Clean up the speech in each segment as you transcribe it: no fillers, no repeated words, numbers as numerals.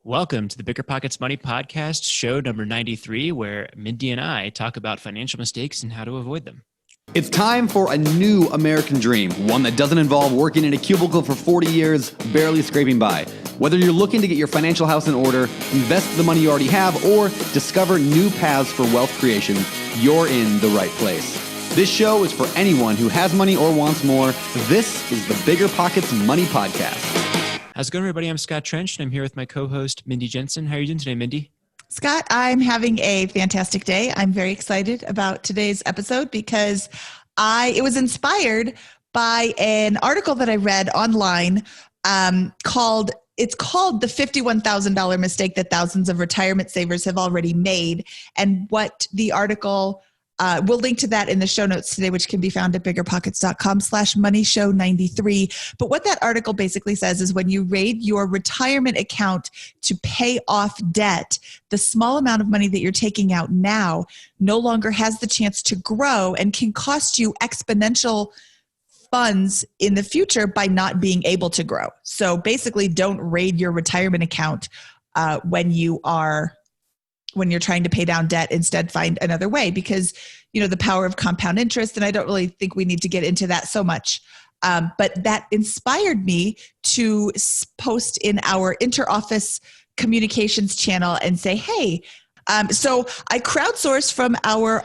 Welcome to the BiggerPockets Money Podcast, show number 93, where Mindy and I talk about financial mistakes and how to avoid them. It's time for a new American dream, one that doesn't involve working in a cubicle for 40 years, barely scraping by. Whether you're looking to get your financial house in order, invest the money you already have, or discover new paths for wealth creation, you're in the right place. This show is for anyone who has money or wants more. This is the BiggerPockets Money Podcast. How's it going, everybody? I'm Scott Trench, and I'm here with my co-host, Mindy Jensen. How are you doing today, Mindy? Scott, I'm having a fantastic day. I'm very excited about today's episode because it was inspired by an article that I read online called the $51,000 mistake that thousands of retirement savers have already made. And what the article, we'll link to that in the show notes today, which can be found at biggerpockets.com/moneyshow93. But what that article basically says is when you raid your retirement account to pay off debt, the small amount of money that you're taking out now no longer has the chance to grow and can cost you exponential funds in the future by not being able to grow. So basically, don't raid your retirement account when you're trying to pay down debt. Instead, find another way because, the power of compound interest. And I don't really think we need to get into that so much. But that inspired me to post in our inter-office communications channel and say, hey, so I crowdsourced from our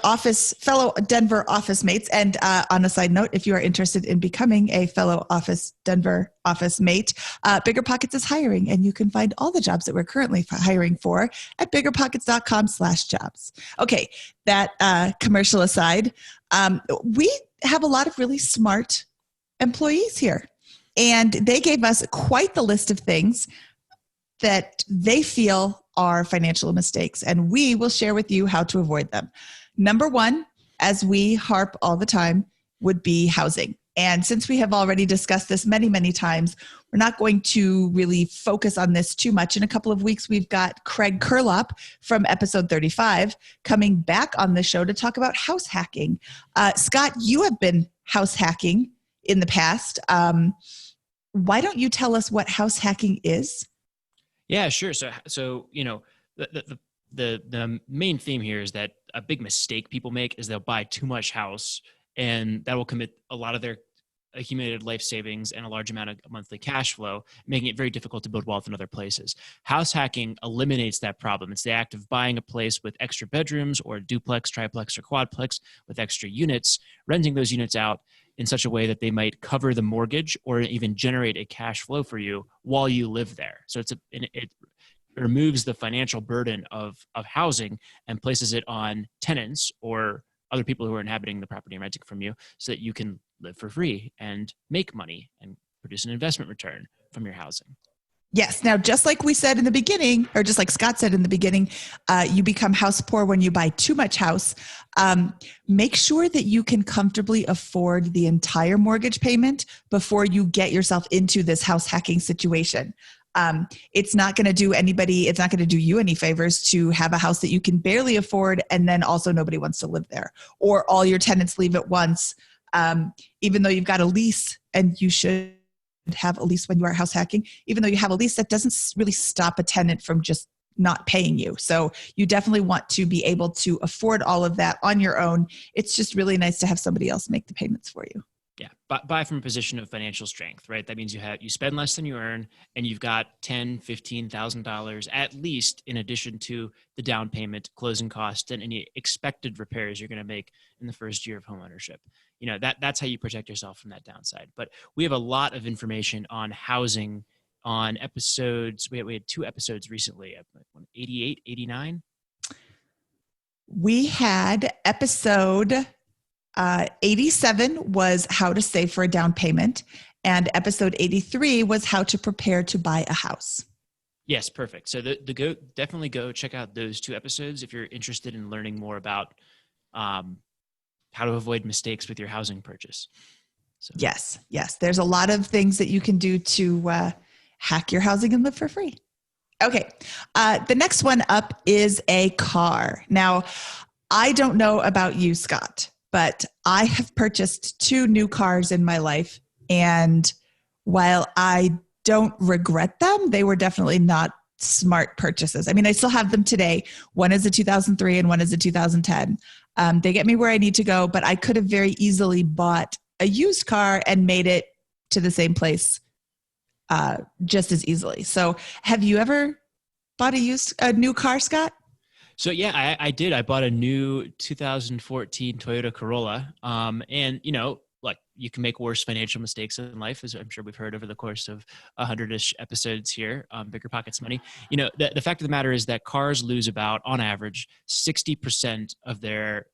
fellow Denver office mates. And on a side note, if you are interested in becoming a fellow Denver office mate, BiggerPockets is hiring, and you can find all the jobs that we're currently hiring for at biggerpockets.com/jobs. Okay, that commercial aside, we have a lot of really smart employees here, and they gave us quite the list of things that they feel are financial mistakes, and we will share with you how to avoid them. Number one, as we harp all the time, would be housing. And since we have already discussed this many, many times, we're not going to really focus on this too much. In a couple of weeks, we've got Craig Curlop from episode 35 coming back on the show to talk about house hacking. Scott, you have been house hacking in the past. Why don't you tell us what house hacking is? Yeah, sure. So the main theme here is that a big mistake people make is they'll buy too much house, and that will commit a lot of their accumulated life savings and a large amount of monthly cash flow, making it very difficult to build wealth in other places. House hacking eliminates that problem. It's the act of buying a place with extra bedrooms or duplex, triplex, or quadplex with extra units, renting those units out in such a way that they might cover the mortgage or even generate a cash flow for you while you live there. So it removes the financial burden of housing and places it on tenants or other people who are inhabiting the property and renting from you so that you can live for free and make money and produce an investment return from your housing. Yes. Now, just like we said in the beginning, or just like Scott said in the beginning, you become house poor when you buy too much house. Make sure that you can comfortably afford the entire mortgage payment before you get yourself into this house hacking situation. It's not going to do you any favors to have a house that you can barely afford and then also nobody wants to live there, or all your tenants leave at once, even though you've got a lease, and you should have a lease when you are house hacking. Even though you have a lease, that doesn't really stop a tenant from just not paying you. So you definitely want to be able to afford all of that on your own. It's just really nice to have somebody else make the payments for you. Yeah, buy from a position of financial strength, right? That means you spend less than you earn, and you've got $10,000, $15,000 at least, in addition to the down payment, closing costs, and any expected repairs you're going to make in the first year of homeownership. That's how you protect yourself from that downside. But we have a lot of information on housing on episodes. We had 2 episodes recently, 88, 89. We had episode 87 was how to save for a down payment, and episode 83 was how to prepare to buy a house. Yes, perfect. So definitely go check out those 2 episodes if you're interested in learning more about how to avoid mistakes with your housing purchase. So. Yes. There's a lot of things that you can do to hack your housing and live for free. Okay. The next one up is a car. Now, I don't know about you, Scott, but I have purchased 2 new cars in my life. And while I don't regret them, they were definitely not smart purchases. I mean, I still have them today. One is a 2003 and one is a 2010. They get me where I need to go, but I could have very easily bought a used car and made it to the same place just as easily. So have you ever bought a new car, Scott? So yeah, I did. I bought a new 2014 Toyota Corolla. And like you can make worse financial mistakes in life, as I'm sure we've heard over the course of 100-ish episodes here on BiggerPockets Money. The fact of the matter is that cars lose about, on average, 60% of their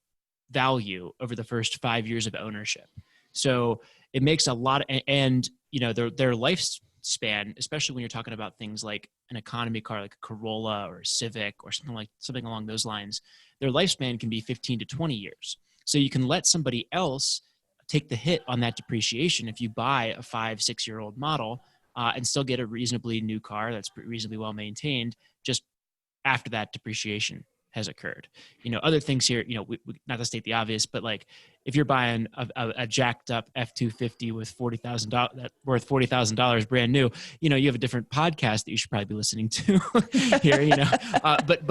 value over the first 5 years of ownership. So it makes a lot and their lifespan, especially when you're talking about things like an economy car like a Corolla or a Civic or something along those lines, their lifespan can be 15 to 20 years. So you can let somebody else take the hit on that depreciation if you buy a 5-6 year old model and still get a reasonably new car that's reasonably well maintained just after that depreciation has occurred. Other things here, we, not to state the obvious, but like if you're buying a jacked up F-250 with $40,000 worth $40,000 brand new, you have a different podcast that you should probably be listening to here, but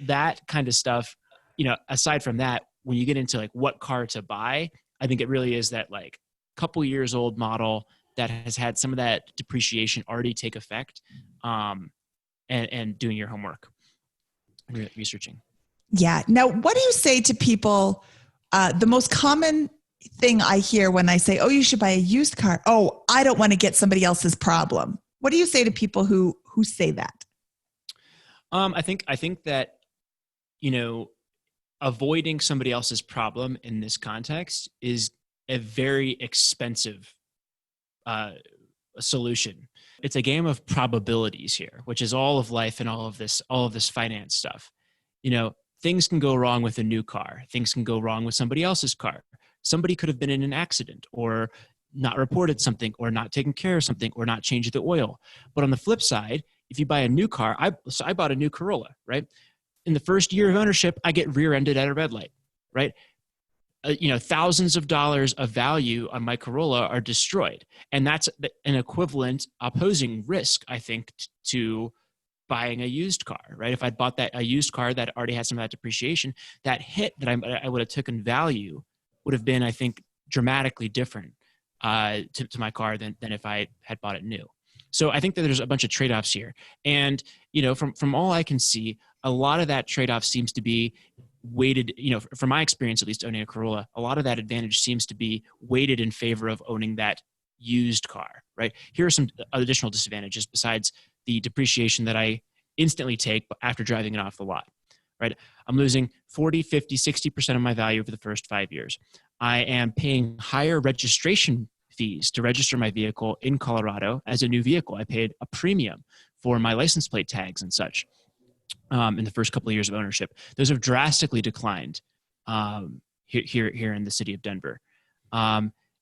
that kind of stuff, aside from that, when you get into like what car to buy, I think it really is that like couple years old model that has had some of that depreciation already take effect, and doing your homework. Researching. Yeah. Now, what do you say to people? The most common thing I hear when I say, "Oh, you should buy a used car." "Oh, I don't want to get somebody else's problem." What do you say to people who say that? I think that avoiding somebody else's problem in this context is a very expensive solution. It's a game of probabilities here, which is all of life and all of this finance stuff. Things can go wrong with a new car. Things can go wrong with somebody else's car. Somebody could have been in an accident or not reported something or not taken care of something or not changed the oil. But on the flip side, if you buy a new car, I bought a new Corolla, right? In the first year of ownership, I get rear-ended at a red light, right? Thousands of dollars of value on my Corolla are destroyed. And that's an equivalent opposing risk, I think, to buying a used car, right? If I'd bought a used car that already had some of that depreciation, that hit that I would have taken value would have been, I think, dramatically different to my car than if I had bought it new. So I think that there's a bunch of trade-offs here. And, from all I can see, a lot of that trade-off seems to be weighted, from my experience, at least owning a Corolla, a lot of that advantage seems to be weighted in favor of owning that used car, right? Here are some additional disadvantages besides the depreciation that I instantly take after driving it off the lot, right? I'm losing 40, 50, 60% of my value over the first 5 years. I am paying higher registration fees to register my vehicle in Colorado as a new vehicle. I paid a premium for my license plate tags and such. In the first couple of years of ownership, those have drastically declined here in the city of Denver.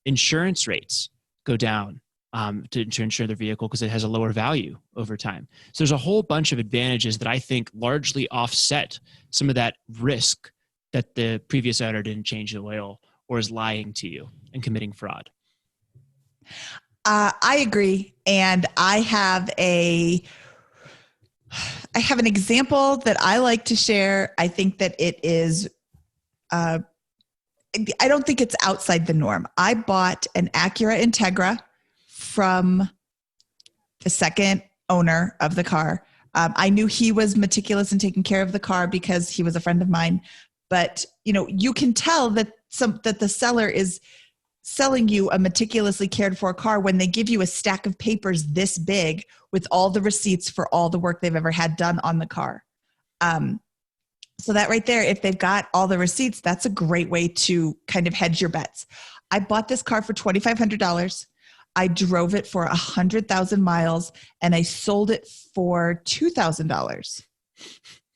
Insurance rates go down to insure their vehicle because it has a lower value over time. So there's a whole bunch of advantages that I think largely offset some of that risk that the previous owner didn't change the oil or is lying to you and committing fraud. I agree, and I have an example that I like to share. I think that it is, I don't think it's outside the norm. I bought an Acura Integra from the second owner of the car. I knew he was meticulous in taking care of the car because he was a friend of mine. But, you can tell that the seller is selling you a meticulously cared for car when they give you a stack of papers this big with all the receipts for all the work they've ever had done on the car. So that right there, if they've got all the receipts, that's a great way to kind of hedge your bets. I bought this car for $2,500. I drove it for 100,000 miles and I sold it for $2,000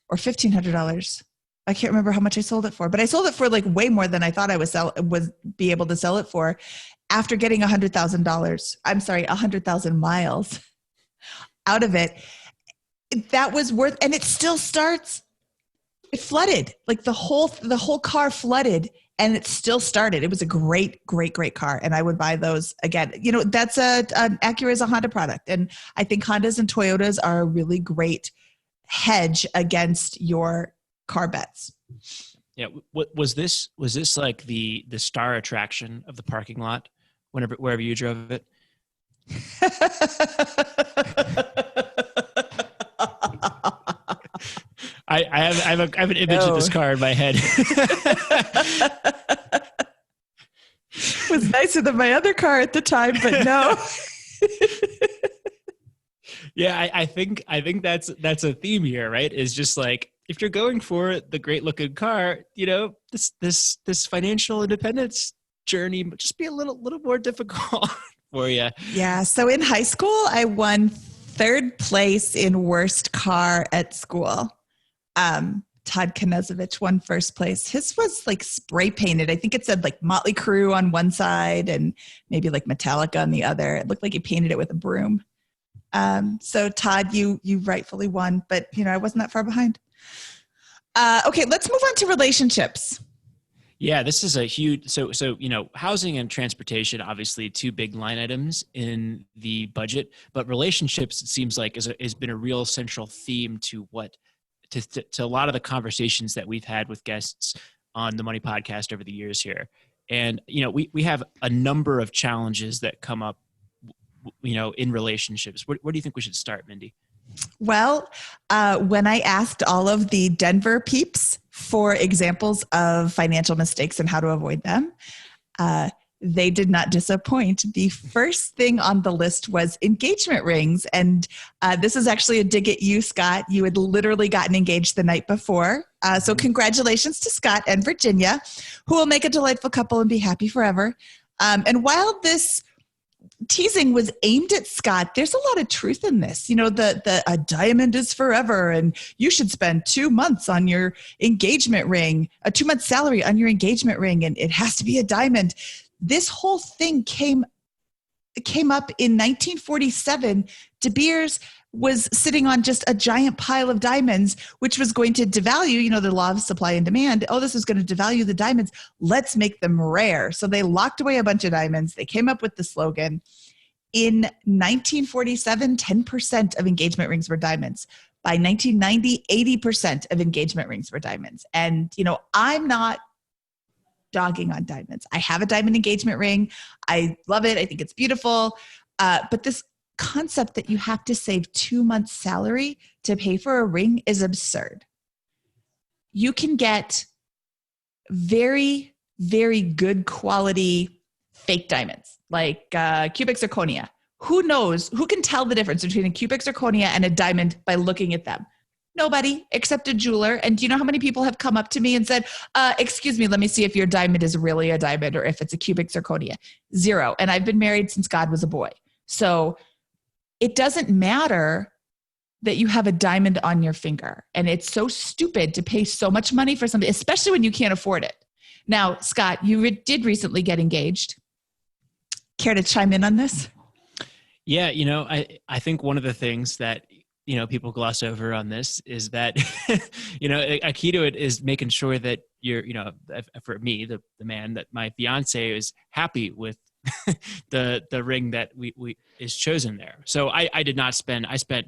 or $1,500. I can't remember how much I sold it for, but I sold it for like way more than I thought I would be able to sell it for after getting $100,000. I'm sorry, 100,000 miles out of it. That was worth, and it still starts. It flooded, like the whole car flooded and it still started. It was a great, great, great car. And I would buy those again. You know, that's Acura is a Honda product. And I think Hondas and Toyotas are a really great hedge against your car bets. Yeah. Was this like the star attraction of the parking lot wherever you drove it? I have an image of this car in my head. It was nicer than my other car at the time, but no. Yeah, I think that's a theme here, right? Is just like, if you're going for the great looking car, you know, this financial independence journey might just be a little more difficult for you. Yeah. So in high school, I won third place in worst car at school. Todd Knezovich won first place. His was like spray painted. I think it said like Motley Crue on one side and maybe like Metallica on the other. It looked like he painted it with a broom. So Todd, you rightfully won, but you know, I wasn't that far behind. Okay, let's move on to relationships. Yeah, this is a huge, so, you know, housing and transportation, obviously two big line items in the budget, but relationships, it seems like has been a real central theme to to a lot of the conversations that we've had with guests on the Money Podcast over the years here. And, you know, we have a number of challenges that come up, you know, in relationships. Where do you think we should start, Mindy? Well, when I asked all of the Denver peeps for examples of financial mistakes and how to avoid them, they did not disappoint. The first thing on the list was engagement rings. And this is actually a dig at you, Scott. You had literally gotten engaged the night before. So congratulations to Scott and Virginia, who will make a delightful couple and be happy forever. And while this teasing was aimed at Scott, there's a lot of truth in this. You know, a diamond is forever and you should spend 2 months on your engagement ring, a 2-month salary on your engagement ring, and it has to be a diamond. This whole thing came up in 1947. De Beers was sitting on just a giant pile of diamonds, which was going to devalue, you know, the law of supply and demand. Oh, this is going to devalue the diamonds. Let's make them rare. So they locked away a bunch of diamonds. They came up with the slogan. In 1947, 10% of engagement rings were diamonds. By 1990, 80% of engagement rings were diamonds. And, you know, I'm not dogging on diamonds. I have a diamond engagement ring. I love it. I think it's beautiful. But this concept that you have to save 2 months' salary to pay for a ring is absurd. You can get very, very good quality fake diamonds, like cubic zirconia. Who knows? Who can tell the difference between a cubic zirconia and a diamond by looking at them? Nobody except a jeweler. And do you know how many people have come up to me and said, excuse me, let me see if your diamond is really a diamond or if it's a cubic zirconia? 0. And I've been married since God was a boy. So it doesn't matter that you have a diamond on your finger. And it's so stupid to pay so much money for something, especially when you can't afford it. Now, Scott, you did recently get engaged. Care to chime in on this? Yeah, you know, I think one of the things that, you know, people gloss over on this is that, you know, a key to it is making sure that you're, you know, for me, the man, that my fiance is happy with the ring that we is chosen there. So I did not spend, I spent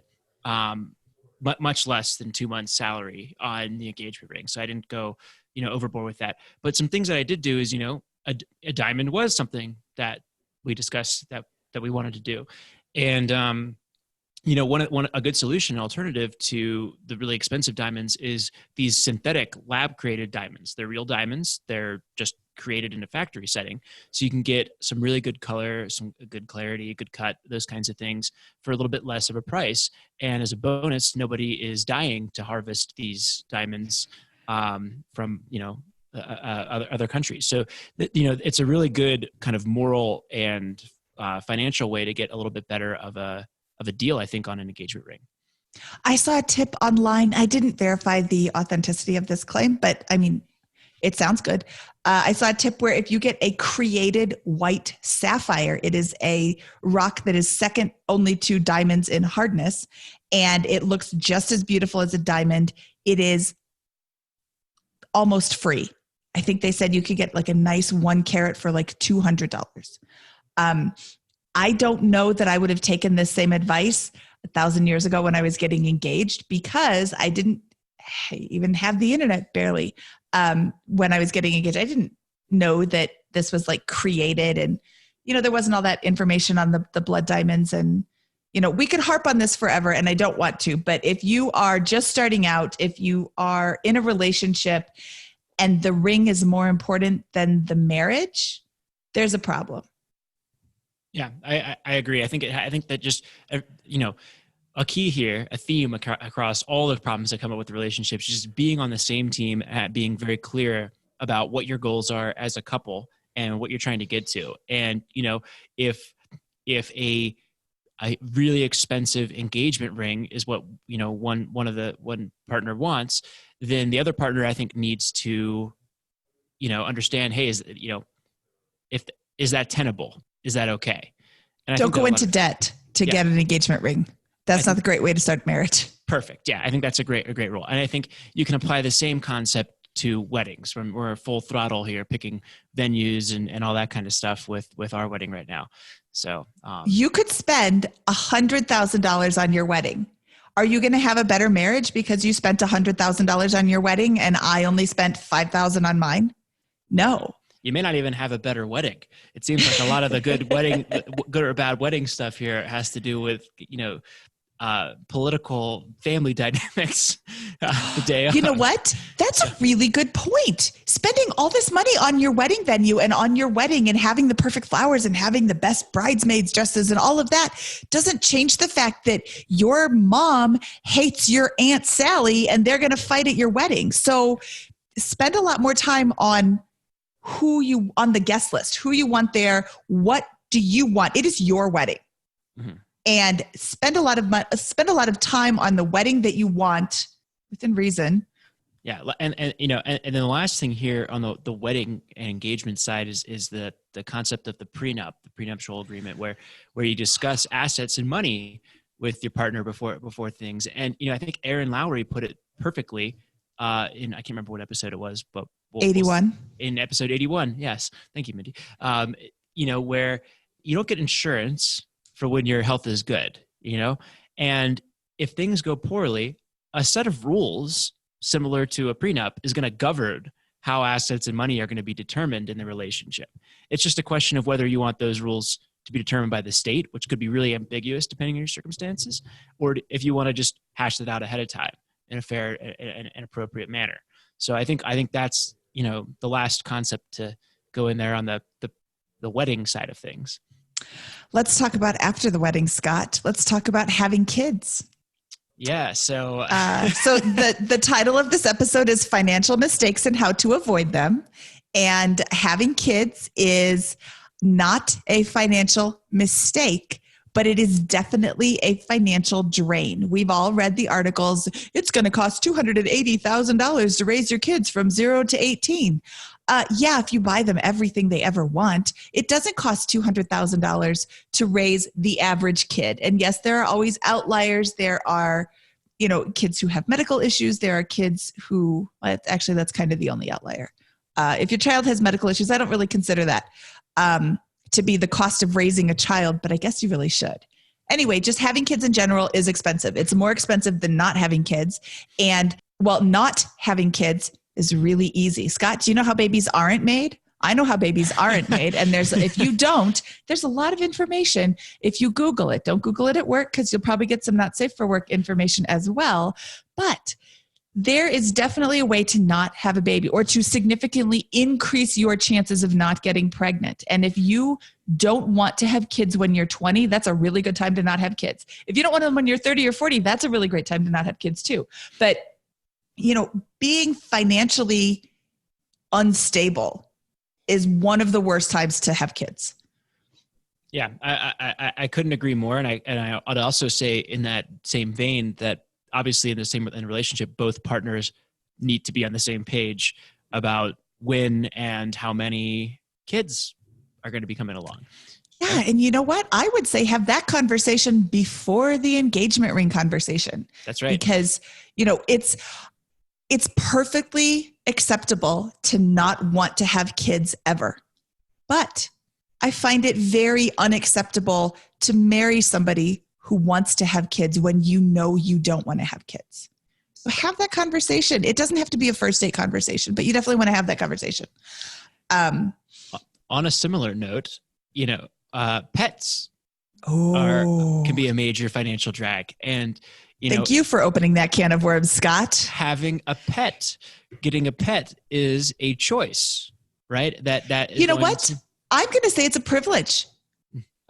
much less than 2 months salary on the engagement ring. So I didn't go, you know, overboard with that. But some things that I did do is, you know, a diamond was something that we discussed that we wanted to do. And, you know, a good solution, alternative to the really expensive diamonds is these synthetic lab created diamonds. They're real diamonds. They're just created in a factory setting. So you can get some really good color, some good clarity, good cut, those kinds of things for a little bit less of a price. And as a bonus, nobody is dying to harvest these diamonds from, you know, other countries. So, you know, it's a really good kind of moral and financial way to get a little bit better of a deal, I think, on an engagement ring. I saw a tip online. I didn't verify the authenticity of this claim, but I mean, it sounds good. I saw a tip where if you get a created white sapphire, it is a rock that is second only to diamonds in hardness, and it looks just as beautiful as a diamond. It is almost free. I think they said you could get like a nice 1 carat for like $200. I don't know that I would have taken this same advice 1,000 years ago when I was getting engaged, because I didn't even have the internet barely. When I was getting engaged, I didn't know that this was like created, and, there wasn't all that information on the blood diamonds, and, we could harp on this forever, and I don't want to, but if you are just starting out, if you are in a relationship and the ring is more important than the marriage, there's a problem. Yeah, I agree. I think that just, a key here, a theme across all the problems that come up with the relationships, just being on the same team, being very clear about what your goals are as a couple and what you're trying to get to. And, if a really expensive engagement ring is what, one partner wants, then the other partner, I think, needs to, understand, hey, is that tenable? Is that okay? And don't go into debt to get an engagement ring. That's not the great way to start marriage. Perfect. Yeah, I think that's a great rule. And I think you can apply the same concept to weddings. We're full throttle here, picking venues and all that kind of stuff with our wedding right now. So you could spend $100,000 on your wedding. Are you going to have a better marriage because you spent $100,000 on your wedding and I only spent $5,000 on mine? No. You may not even have a better wedding. It seems like a lot of the good or bad wedding stuff here has to do with, political family dynamics the day of. You know what? That's a really good point. Spending all this money on your wedding venue and on your wedding and having the perfect flowers and having the best bridesmaids dresses and all of that doesn't change the fact that your mom hates your Aunt Sally and they're going to fight at your wedding. So spend a lot more time on on the guest list, who you want there. What do you want? It is your wedding. Mm-hmm. And spend a lot of time on the wedding that you want within reason. Yeah. And then the last thing here on the wedding and engagement side is the concept of the prenup, the prenuptial agreement, where you discuss assets and money with your partner before things. And, I think Aaron Lowry put it perfectly I can't remember what episode it was, but 81. In episode 81. Yes. Thank you, Mindy. Where you don't get insurance for when your health is good, and if things go poorly, a set of rules similar to a prenup is going to govern how assets and money are going to be determined in the relationship. It's just a question of whether you want those rules to be determined by the state, which could be really ambiguous depending on your circumstances, or if you want to just hash it out ahead of time in a fair and appropriate manner. So I think that's, the last concept to go in there on the wedding side of things. Let's talk about after the wedding, Scott. Let's talk about having kids. Yeah. So the title of this episode is Financial Mistakes and How to Avoid Them. And having kids is not a financial mistake, but it is definitely a financial drain. We've all read the articles. It's going to cost $280,000 to raise your kids from 0 to 18. If you buy them everything they ever want, it doesn't cost $200,000 to raise the average kid. And yes, there are always outliers. There are, kids who have medical issues. There are kids who, actually, that's kind of the only outlier. If your child has medical issues, I don't really consider that to be the cost of raising a child, but I guess you really should. Anyway, just having kids in general is expensive. It's more expensive than not having kids. And not having kids is really easy. Scott, do you know how babies aren't made? I know how babies aren't made. And if you don't, there's a lot of information if you Google it. Don't Google it at work because you'll probably get some not safe for work information as well. But there is definitely a way to not have a baby or to significantly increase your chances of not getting pregnant. And if you don't want to have kids when you're 20, that's a really good time to not have kids. If you don't want them when you're 30 or 40, that's a really great time to not have kids too. But, being financially unstable is one of the worst times to have kids. Yeah, I couldn't agree more. And I'd also say in that same vein that obviously in a relationship, both partners need to be on the same page about when and how many kids are going to be coming along. Yeah. And you know what? I would say have that conversation before the engagement ring conversation. That's right. Because, it's perfectly acceptable to not want to have kids ever. But I find it very unacceptable to marry somebody who wants to have kids when you know you don't want to have kids. So have that conversation. It doesn't have to be a first date conversation, but you definitely want to have that conversation. On a similar note, pets can be a major financial drag. And thank you for opening that can of worms, Scott. Getting a pet is a choice, right? That is, you know what? I'm going to say it's a privilege.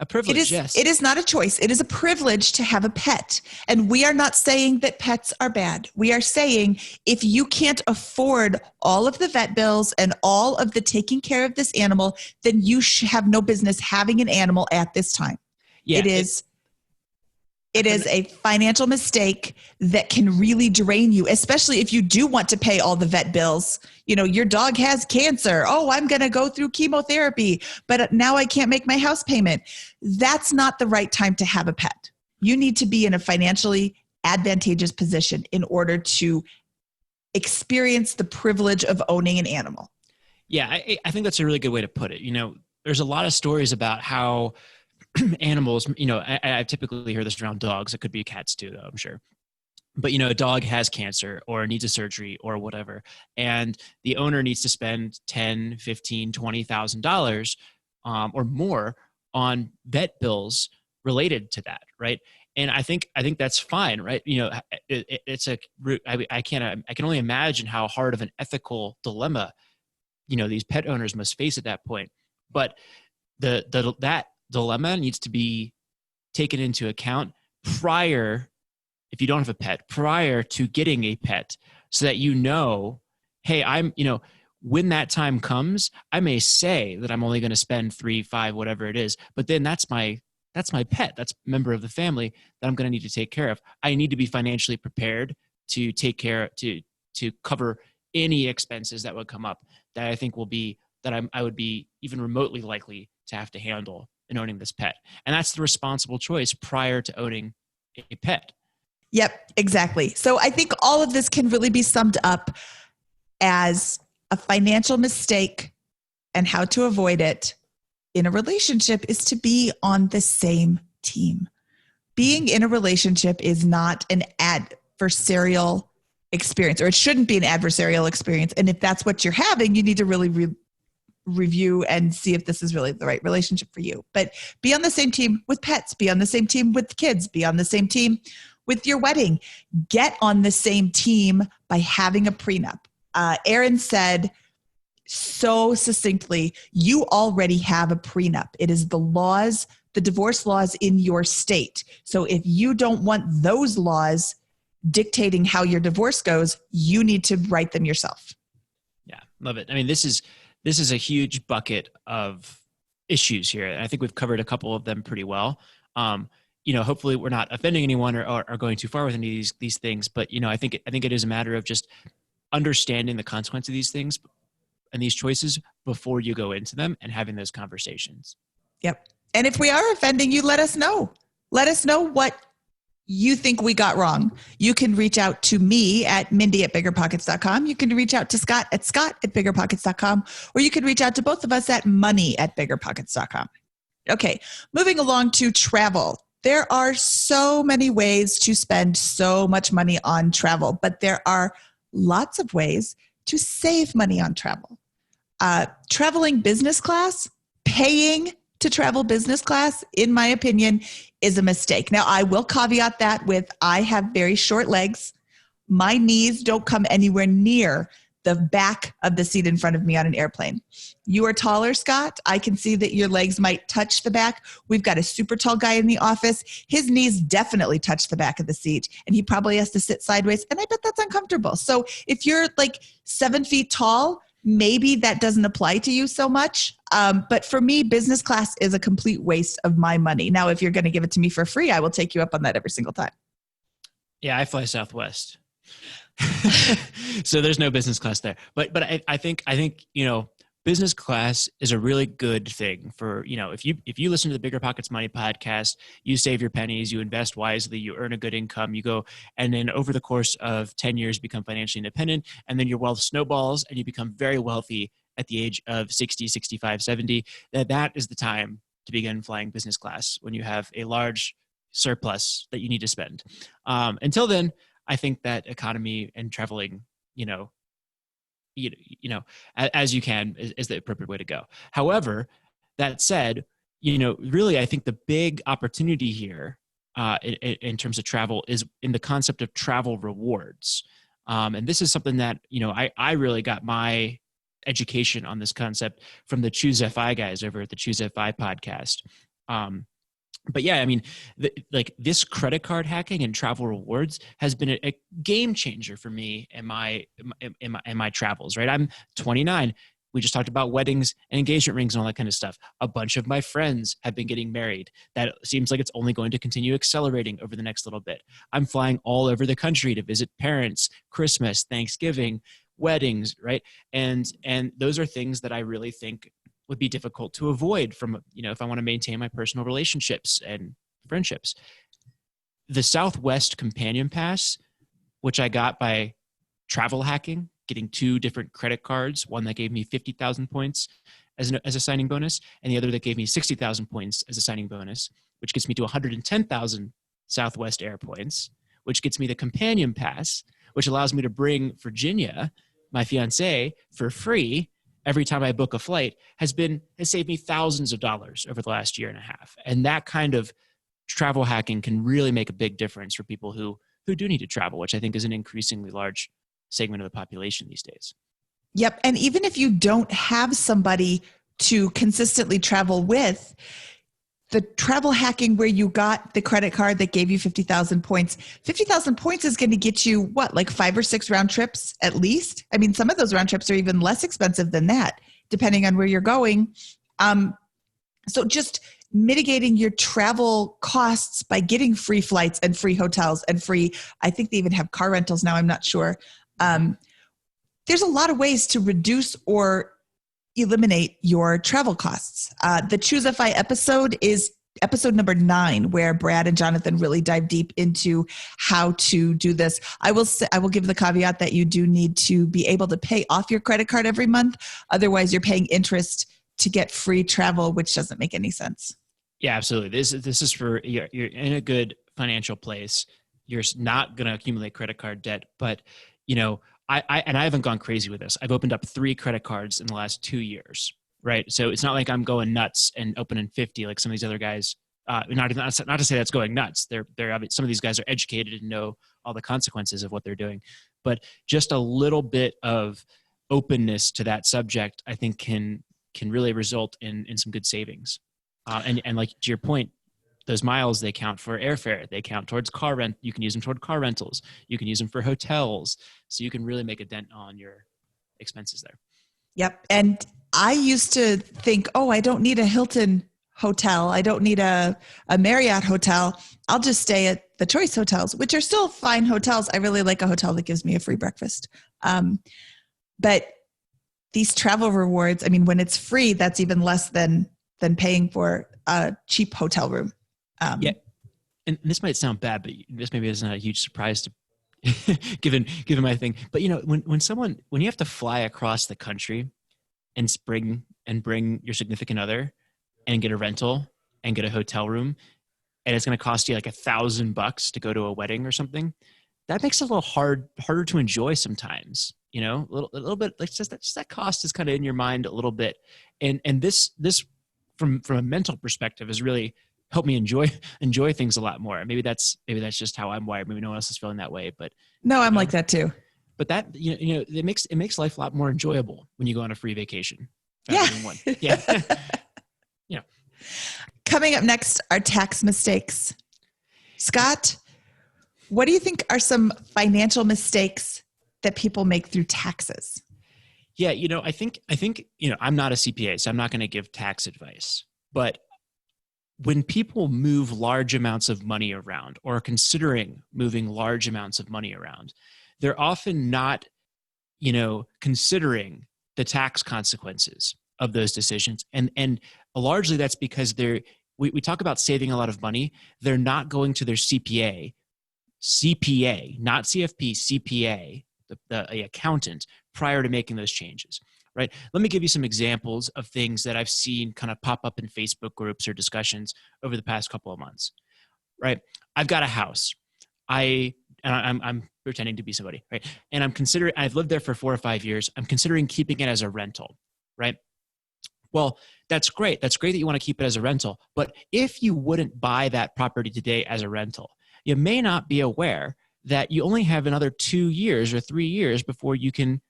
A privilege, yes. It is not a choice. It is a privilege to have a pet. And we are not saying that pets are bad. We are saying if you can't afford all of the vet bills and all of the taking care of this animal, then you have no business having an animal at this time. Yeah, it is a financial mistake that can really drain you, especially if you do want to pay all the vet bills. Your dog has cancer. Oh, I'm going to go through chemotherapy, but now I can't make my house payment. That's not the right time to have a pet. You need to be in a financially advantageous position in order to experience the privilege of owning an animal. Yeah, I think that's a really good way to put it. There's a lot of stories about how animals, I typically hear this around dogs. It could be cats too, though, I'm sure. But, a dog has cancer or needs a surgery or whatever. And the owner needs to spend $10,000, $15,000, $20,000 or more on vet bills related to that, right? And I think that's fine, right? I can only imagine how hard of an ethical dilemma, these pet owners must face at that point. But that dilemma needs to be taken into account prior, if you don't have a pet, prior to getting a pet, so that hey, when that time comes, I may say that I'm only going to spend 3, 5, whatever it is, but then that's my pet. That's a member of the family that I'm going to need to take care of. I need to be financially prepared to take care to cover any expenses that would come up that I think I would be even remotely likely to have to handle in owning this pet. And that's the responsible choice prior to owning a pet. Yep, exactly. So I think all of this can really be summed up as a financial mistake, and how to avoid it in a relationship is to be on the same team. Being in a relationship is not an adversarial experience, or it shouldn't be an adversarial experience. And if that's what you're having, you need to really review and see if this is really the right relationship for you. But be on the same team with pets, be on the same team with kids, be on the same team with your wedding. Get on the same team by having a prenup. Aaron said so succinctly, you already have a prenup. It is the divorce laws in your state. So if you don't want those laws dictating how your divorce goes, you need to write them yourself. Yeah, love it. I mean, this is a huge bucket of issues here. I think we've covered a couple of them pretty well. Hopefully we're not offending anyone or going too far with any of these things, but I think it is a matter of just understanding the consequence of these things and these choices before you go into them and having those conversations. Yep. And if we are offending you, let us know. Let us know what you think we got wrong. You can reach out to me at Mindy@BiggerPockets.com. You can reach out to Scott at BiggerPockets.com, or you can reach out to both of us at Money@BiggerPockets.com. Okay, moving along to travel. There are so many ways to spend so much money on travel, but there are lots of ways to save money on travel. Traveling business class, paying to travel business class, in my opinion, is a mistake. Now, I will caveat that with I have very short legs. My knees don't come anywhere near the back of the seat in front of me on an airplane. You are taller, Scott. I can see that your legs might touch the back. We've got a super tall guy in the office. His knees definitely touch the back of the seat, and he probably has to sit sideways, and I bet that's uncomfortable. So if you're like 7 feet tall, maybe that doesn't apply to you so much. But for me, business class is a complete waste of my money. Now, if you're going to give it to me for free, I will take you up on that every single time. Yeah, I fly Southwest. So there's no business class there. But I think business class is a really good thing for, if you listen to the Bigger Pockets Money podcast, you save your pennies, you invest wisely, you earn a good income, you go, and then over the course of 10 years become financially independent, and then your wealth snowballs and you become very wealthy at the age of 60, 65, 70. That is the time to begin flying business class, when you have a large surplus that you need to spend. Until then, I think that economy and traveling, as you can is the appropriate way to go. However, that said, really, I think the big opportunity here in terms of travel is in the concept of travel rewards. And this is something that, I really got my education on this concept from the Choose FI guys over at the Choose FI podcast. But yeah, I mean, this credit card hacking and travel rewards has been a game changer for me in my travels, right? I'm 29. We just talked about weddings and engagement rings and all that kind of stuff. A bunch of my friends have been getting married. That seems like it's only going to continue accelerating over the next little bit. I'm flying all over the country to visit parents, Christmas, Thanksgiving, weddings, right? And those are things that I really think would be difficult to avoid from, if I want to maintain my personal relationships and friendships. The Southwest Companion Pass, which I got by travel hacking, getting 2 different credit cards, one that gave me 50,000 points as a signing bonus, and the other that gave me 60,000 points as a signing bonus, which gets me to 110,000 Southwest Air points, which gets me the Companion Pass, which allows me to bring Virginia, my fiance, for free every time I book a flight, has saved me thousands of dollars over the last year and a half. And that kind of travel hacking can really make a big difference for people who do need to travel, which I think is an increasingly large segment of the population these days. Yep. And even if you don't have somebody to consistently travel with, the travel hacking where you got the credit card that gave you 50,000 points, 50,000 points is going to get you like 5 or 6 round trips at least. I mean, some of those round trips are even less expensive than that, depending on where you're going. So just mitigating your travel costs by getting free flights and free hotels and free, I think they even have car rentals now, I'm not sure. There's a lot of ways to reduce or eliminate your travel costs. The Choose FI episode is episode number 9, where Brad and Jonathan really dive deep into how to do this. I will give the caveat that you do need to be able to pay off your credit card every month. Otherwise, you're paying interest to get free travel, which doesn't make any sense. Yeah, absolutely. This is for you're in a good financial place. You're not going to accumulate credit card debt, but I haven't gone crazy with this. I've opened up 3 credit cards in the last 2 years, right? So it's not like I'm going nuts and opening 50 like some of these other guys. Not to say that's going nuts. They're some of these guys are educated and know all the consequences of what they're doing, but just a little bit of openness to that subject, I think, can really result in some good savings. And like to your point, those miles, they count for airfare. They count towards car rent. You can use them toward car rentals. You can use them for hotels. So you can really make a dent on your expenses there. Yep. And I used to think, I don't need a Hilton hotel. I don't need a Marriott hotel. I'll just stay at the Choice hotels, which are still fine hotels. I really like a hotel that gives me a free breakfast. But these travel rewards, I mean, when it's free, that's even less than paying for a cheap hotel room. Yeah, and this might sound bad, but this maybe isn't a huge surprise to given my thing. But when you have to fly across the country and bring your significant other and get a rental and get a hotel room, and it's going to cost you like $1,000 to go to a wedding or something, that makes it a little harder to enjoy sometimes. A little bit like just that cost is kind of in your mind a little bit, and this from a mental perspective has really helped me enjoy things a lot more. Maybe that's just how I'm wired. Maybe no one else is feeling that way, but no, I'm like that too. But that it makes life a lot more enjoyable when you go on a free vacation. Yeah. Yeah. Coming up next are tax mistakes. Scott, what do you think are some financial mistakes that people make through taxes? Yeah, I think I'm not a CPA, so I'm not going to give tax advice. But when people move large amounts of money around or are considering moving large amounts of money around, they're often not, considering the tax consequences of those decisions. And largely that's because we talk about saving a lot of money. They're not going to their CPA, not CFP, CPA, the accountant, prior to making those changes, right? Let me give you some examples of things that I've seen kind of pop up in Facebook groups or discussions over the past couple of months, right? I've got a house. I'm pretending to be somebody, right? And I've lived there for 4 or 5 years. I'm considering keeping it as a rental, right? Well, that's great. That's great that you want to keep it as a rental. But if you wouldn't buy that property today as a rental, you may not be aware that you only have another 2 years or 3 years before you can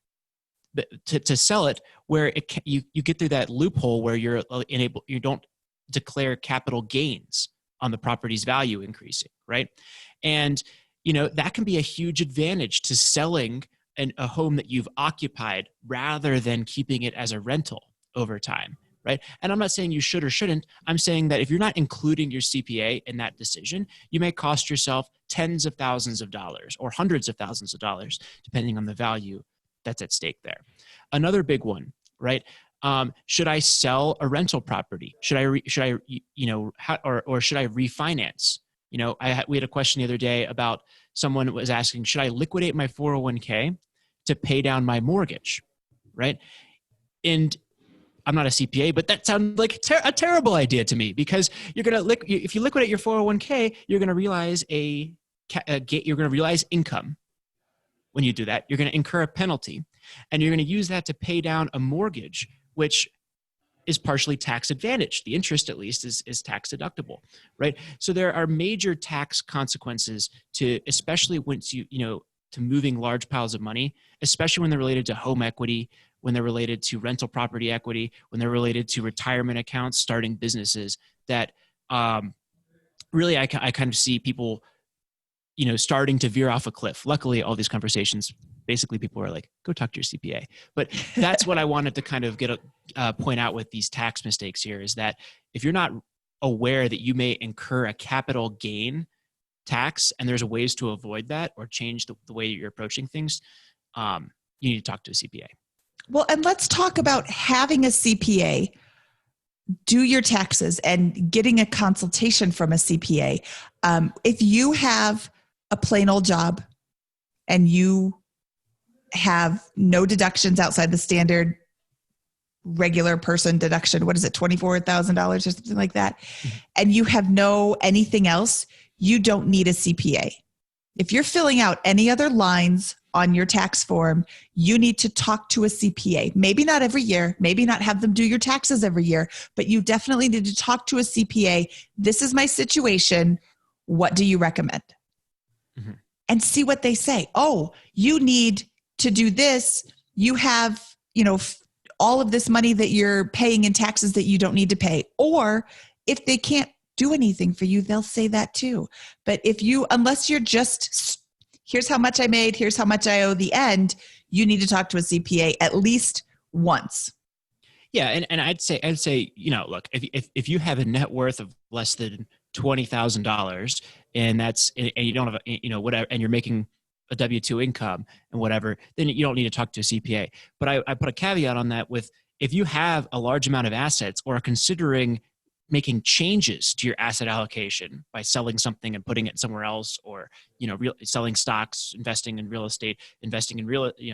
to sell it, where you get through that loophole where you don't declare capital gains on the property's value increasing, right? And that can be a huge advantage to selling a home that you've occupied rather than keeping it as a rental over time, right? And I'm not saying you should or shouldn't. I'm saying that if you're not including your CPA in that decision, you may cost yourself tens of thousands of dollars or hundreds of thousands of dollars, depending on the value that's at stake there. Another big one, right? Should I sell a rental property? Should I refinance? We had a question the other day about someone was asking, should I liquidate my 401k to pay down my mortgage, right? And I'm not a CPA, but that sounds like a terrible idea to me, because if you liquidate your 401k, you're going to realize you're going to realize income. When you do that, you're going to incur a penalty, and you're going to use that to pay down a mortgage, which is partially tax advantaged. The interest, at least, is tax deductible, right? So there are major tax consequences especially once to moving large piles of money, especially when they're related to home equity, when they're related to rental property equity, when they're related to retirement accounts, starting businesses, that really I kind of see people starting to veer off a cliff. Luckily, all these conversations, basically people are like, go talk to your CPA. But that's what I wanted to kind of point out with these tax mistakes here, is that if you're not aware that you may incur a capital gain tax, and there's ways to avoid that or change the way you're approaching things, you need to talk to a CPA. Well, and let's talk about having a CPA do your taxes and getting a consultation from a CPA. If you have a plain old job and you have no deductions outside the standard regular person deduction, what is it, $24,000 or something like that, and you have no anything else, you don't need a CPA. If you're filling out any other lines on your tax form, you need to talk to a CPA. Maybe not every year, maybe not have them do your taxes every year, but you definitely need to talk to a CPA. This is my situation. What do you recommend? Mm-hmm. And see what they say. Oh, you need to do this. You have, all of this money that you're paying in taxes that you don't need to pay. Or if they can't do anything for you, they'll say that too. But unless you're just, here's how much I made, here's how much I owe the end, you need to talk to a CPA at least once. Yeah. And I'd say, look, if you have a net worth of less than $20,000 and you don't have, whatever, and you're making a W-2 income and whatever, then you don't need to talk to a CPA. But I put a caveat on that with, if you have a large amount of assets or are considering making changes to your asset allocation by selling something and putting it somewhere else, or selling stocks, investing in real estate,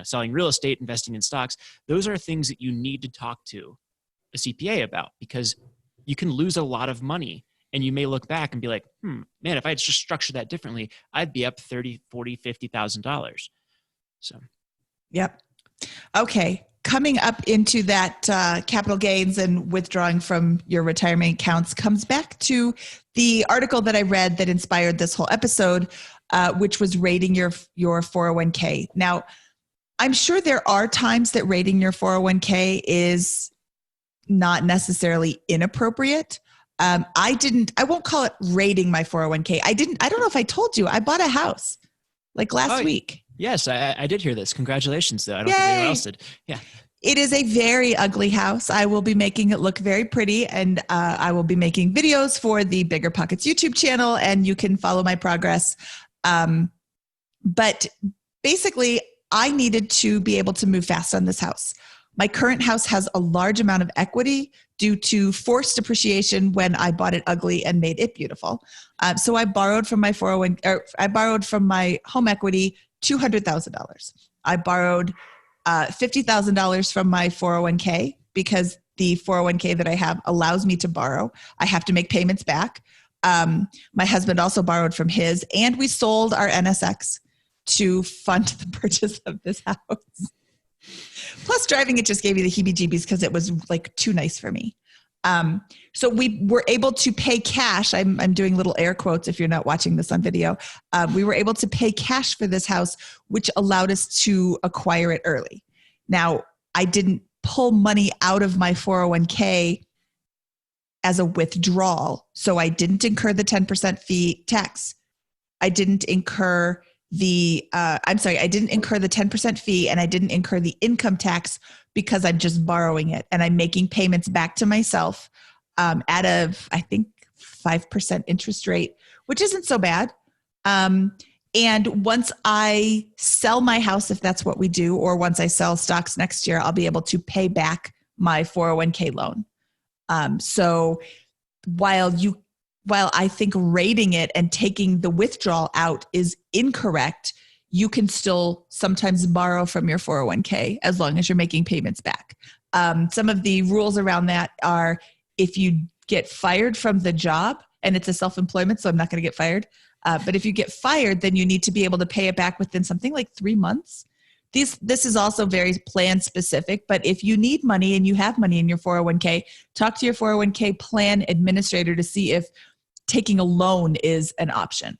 selling real estate, investing in stocks, those are things that you need to talk to a CPA about, because you can lose a lot of money, and you may look back and be like, man, if I had just structured that differently, I'd be up $30,000, $40,000, $50,000. So, yep. Okay. Coming up into that capital gains and withdrawing from your retirement accounts comes back to the article that I read that inspired this whole episode, which was rating your 401k. Now, I'm sure there are times that rating your 401k is not necessarily inappropriate. I won't call it rating my 401k. I don't know if I told you, I bought a house like last week. Yes, I did hear this. Congratulations, though. I don't think anyone else did. Yeah. It is a very ugly house. I will be making it look very pretty, and I will be making videos for the BiggerPockets YouTube channel, and you can follow my progress. But basically, I needed to be able to move fast on this house. My current house has a large amount of equity due to forced depreciation when I bought it ugly and made it beautiful. So I borrowed from my 401, or I borrowed from my home equity $200,000. I borrowed $50,000 from my 401k because the 401k that I have allows me to borrow. I have to make payments back. My husband also borrowed from his, and we sold our NSX to fund the purchase of this house. Plus, driving it just gave me the heebie-jeebies because it was like too nice for me. So we were able to pay cash. I'm doing little air quotes if you're not watching this on video. We were able to pay cash for this house, which allowed us to acquire it early. Now, I didn't pull money out of my 401k as a withdrawal. So I didn't incur the 10% fee tax. I didn't incur I didn't incur the 10% fee, and I didn't incur the income tax because I'm just borrowing it and I'm making payments back to myself at I think 5% interest rate, which isn't so bad. And once I sell my house, if that's what we do, or once I sell stocks next year, I'll be able to pay back my 401k loan. So while I think rating it and taking the withdrawal out is incorrect, you can still sometimes borrow from your 401k as long as you're making payments back. Some of the rules around that are if you get fired from the job, and it's a self-employment, so I'm not going to get fired. But if you get fired, then you need to be able to pay it back within something like 3 months. This is also very plan specific, but if you need money and you have money in your 401k, talk to your 401k plan administrator to see if taking a loan is an option.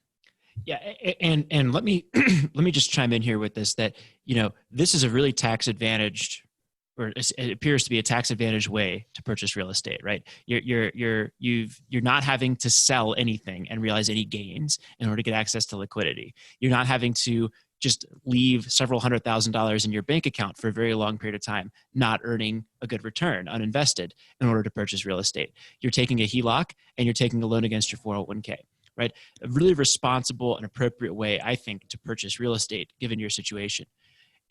Yeah. And let me, let me just chime in here with this, that, this is a really tax advantaged, or it appears to be a tax advantaged way to purchase real estate, right? You're not having to sell anything and realize any gains in order to get access to liquidity. You're not having to just leave several $100,000 in your bank account for a very long period of time, not earning a good return, uninvested, in order to purchase real estate. You're taking a HELOC and you're taking a loan against your 401k, right? A really responsible and appropriate way, I think, to purchase real estate, given your situation.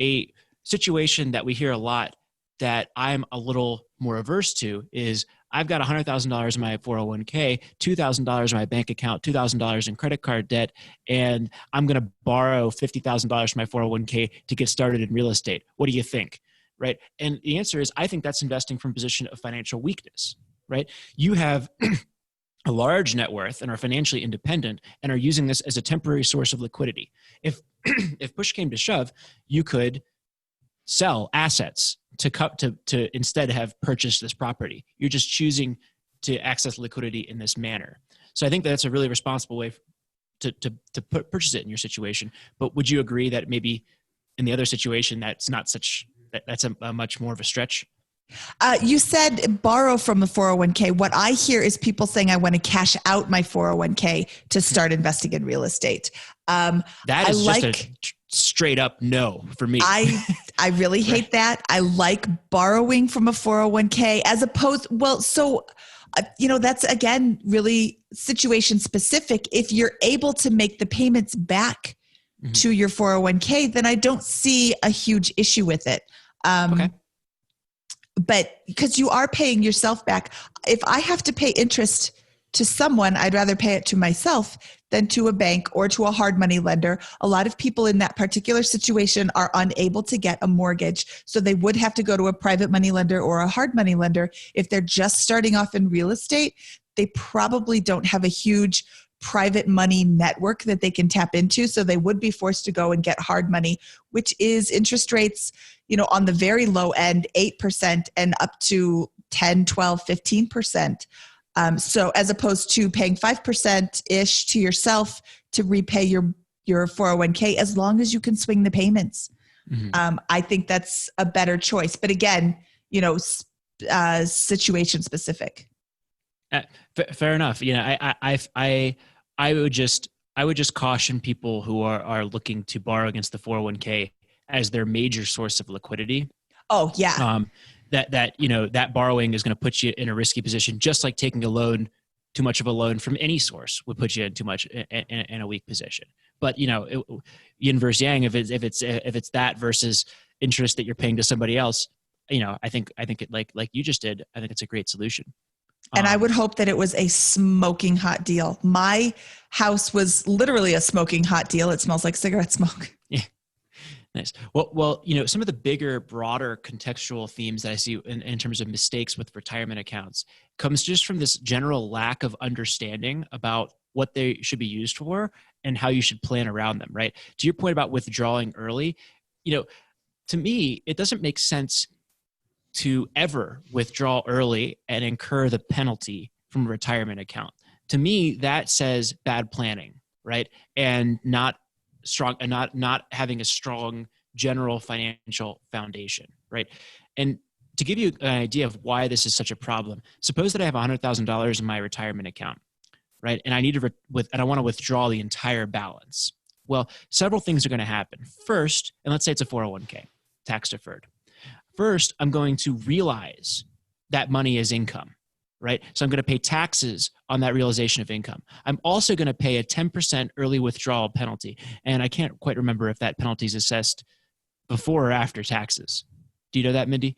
A situation that we hear a lot that I'm a little more averse to is I've got $100,000 in my 401k, $2,000 in my bank account, $2,000 in credit card debt, and I'm going to borrow $50,000 from my 401k to get started in real estate. What do you think? Right? And the answer is, I think that's investing from a position of financial weakness, right? You have a large net worth and are financially independent and are using this as a temporary source of liquidity. If push came to shove, you could sell assets to instead have purchased this property. You're just choosing to access liquidity in this manner. So I think that's a really responsible way to purchase it in your situation. But would you agree that maybe in the other situation, that's a much more of a stretch? You said borrow from the 401k. What I hear is people saying, I want to cash out my 401k to start investing in real estate. That is just a straight up no for me. I really hate that. I like borrowing from a 401k as opposed, that's again, really situation specific. If you're able to make the payments back to your 401k, then I don't see a huge issue with it. Okay. But because you are paying yourself back, if I have to pay interest to someone, I'd rather pay it to myself than to a bank or to a hard money lender. A lot of people in that particular situation are unable to get a mortgage, so they would have to go to a private money lender or a hard money lender. If they're just starting off in real estate, they probably don't have a huge private money network that they can tap into, so they would be forced to go and get hard money, which is interest rates, on the very low end, 8% and up to 10, 12, 15%. So as opposed to paying 5%-ish to yourself to repay your 401k, as long as you can swing the payments. I think that's a better choice. But again, situation specific. Fair enough. I would just caution people who are looking to borrow against the 401k as their major source of liquidity. Oh yeah. That borrowing is going to put you in a risky position, just like taking a loan, too much of a loan from any source would put you in too much in a weak position. But yin versus yang, if it's that versus interest that you're paying to somebody else, I think it like you just did. I think it's a great solution. And I would hope that it was a smoking hot deal. My house was literally a smoking hot deal. It smells like cigarette smoke. Yeah. Nice. Well, some of the bigger, broader contextual themes that I see in terms of mistakes with retirement accounts comes just from this general lack of understanding about what they should be used for and how you should plan around them, right? To your point about withdrawing early, to me, it doesn't make sense to ever withdraw early and incur the penalty from a retirement account. To me, that says bad planning, right? And not strong, and not having a strong general financial foundation, right? And to give you an idea of why this is such a problem, suppose that I have $100,000 in my retirement account, right? And I need to and I want to withdraw the entire balance. Well, several things are going to happen. First, and let's say it's a 401k, tax deferred. First, I'm going to realize that money is income, right? So I'm going to pay taxes on that realization of income. I'm also going to pay a 10% early withdrawal penalty. And I can't quite remember if that penalty is assessed before or after taxes. Do you know that, Mindy?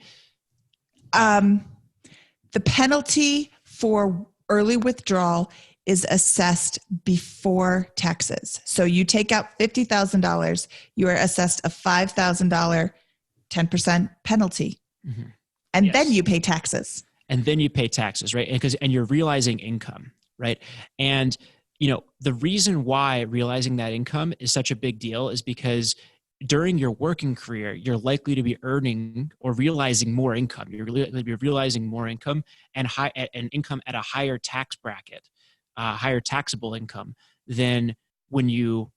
The penalty for early withdrawal is assessed before taxes. So you take out $50,000, you are assessed a $5,000 10% penalty. Mm-hmm. And then you pay taxes. And then you pay taxes, right? And you're realizing income, right? And the reason why realizing that income is such a big deal is because during your working career, you're likely to be earning or realizing more income. You're realizing more income and income at a higher tax bracket, higher taxable income than when you